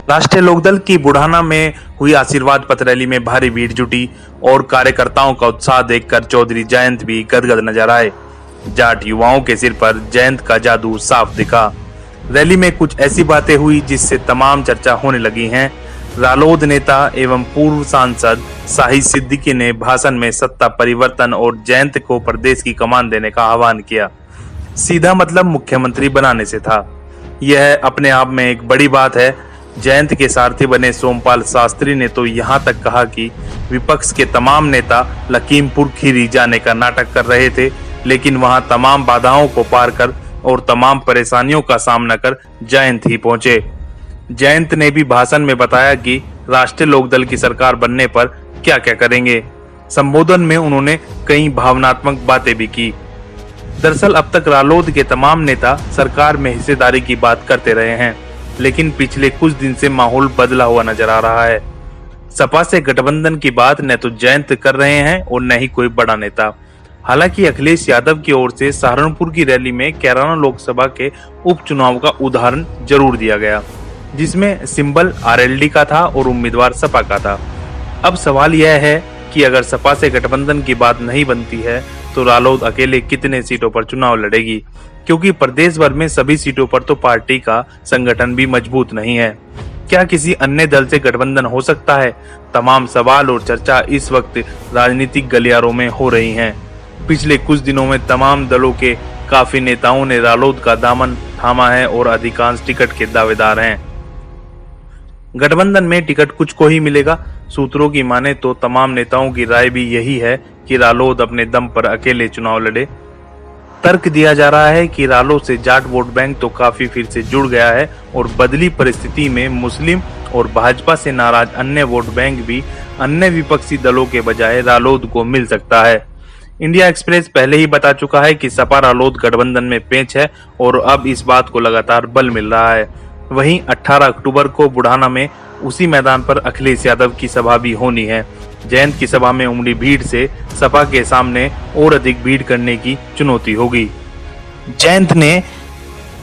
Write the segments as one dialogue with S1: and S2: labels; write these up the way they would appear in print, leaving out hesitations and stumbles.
S1: राष्ट्रीय लोकदल की बुढ़ाना में हुई आशीर्वाद पत्र रैली में भारी भीड़ जुटी और कार्यकर्ताओं का उत्साह देखकर चौधरी जयंत भी गदगद नजर आए। जाट युवाओं के सिर पर जयंत का जादू साफ दिखा। रैली में कुछ ऐसी बातें हुई जिससे तमाम चर्चा होने लगी हैं। रालोद नेता एवं पूर्व सांसद शाहिद सिद्दीकी ने भाषण में सत्ता परिवर्तन और जयंत को प्रदेश की कमान देने का आह्वान किया। सीधा मतलब मुख्यमंत्री बनाने से था। यह अपने आप में एक बड़ी बात है। जयंत के सारथी बने सोमपाल शास्त्री ने तो यहाँ तक कहा कि विपक्ष के तमाम नेता लखीमपुर खीरी जाने का नाटक कर रहे थे, लेकिन वहां तमाम बाधाओं को पार कर और तमाम परेशानियों का सामना कर जयंत ही पहुंचे। जयंत ने भी भाषण में बताया कि राष्ट्रीय लोकदल की सरकार बनने पर क्या क्या करेंगे। संबोधन में उन्होंने कई भावनात्मक बातें भी की। दरअसल अब तक रालोद के तमाम नेता सरकार में हिस्सेदारी की बात करते रहे हैं, लेकिन पिछले कुछ दिन से माहौल बदला हुआ नजर आ रहा है। सपा से गठबंधन की बात न तो जयंत कर रहे हैं और न ही कोई बड़ा नेता। हालांकि अखिलेश यादव की ओर से सहारनपुर की रैली में कैराना लोकसभा के उपचुनाव का उदाहरण जरूर दिया गया, जिसमें सिंबल आरएलडी का था और उम्मीदवार सपा का था। अब सवाल यह है कि अगर सपा से गठबंधन की बात नहीं बनती है तो रालोद अकेले कितने सीटों पर चुनाव लड़ेगी, क्योंकि प्रदेश भर में सभी सीटों पर तो पार्टी का संगठन भी मजबूत नहीं है। क्या किसी अन्य दल से गठबंधन हो सकता है? तमाम सवाल और चर्चा इस वक्त राजनीतिक गलियारों में हो रही हैं। पिछले कुछ दिनों में तमाम दलों के काफी नेताओं ने रालोद का दामन थामा है और अधिकांश टिकट के दावेदार हैं। गठबंधन में टिकट कुछ को ही मिलेगा। सूत्रों की माने तो तमाम नेताओं की राय भी यही है कि रालोद अपने दम पर अकेले चुनाव लड़े। तर्क दिया जा रहा है कि रालोद से जाट वोट बैंक तो काफी फिर से जुड़ गया है और बदली परिस्थिति में मुस्लिम और भाजपा से नाराज अन्य वोट बैंक भी अन्य विपक्षी दलों के बजाय रालोद को मिल सकता है। इंडिया एक्सप्रेस पहले ही बता चुका है कि सपा रालोद गठबंधन में पेंच है और अब इस बात को लगातार बल मिल रहा है। वहीं 18 अक्टूबर को बुढ़ाना में उसी मैदान पर अखिलेश यादव की सभा भी होनी है। जयंत की सभा में उमड़ी भीड़ से सपा के सामने और अधिक भीड़ करने की चुनौती होगी। जयंत ने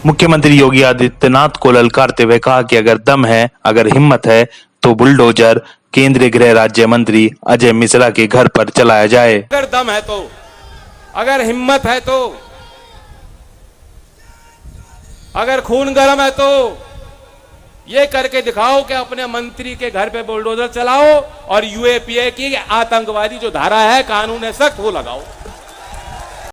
S1: मुख्यमंत्री योगी आदित्यनाथ को ललकारते हुए कहा कि अगर दम है, अगर हिम्मत है तो बुलडोजर केंद्रीय गृह राज्य मंत्री अजय मिश्रा के घर पर चलाया जाए।
S2: अगर दम है तो, अगर हिम्मत है तो, अगर खून गर्म है तो ये करके दिखाओ कि अपने मंत्री के घर पे बुलडोजर चलाओ और यूएपीए की आतंकवादी जो धारा है कानून सख्त वो लगाओ।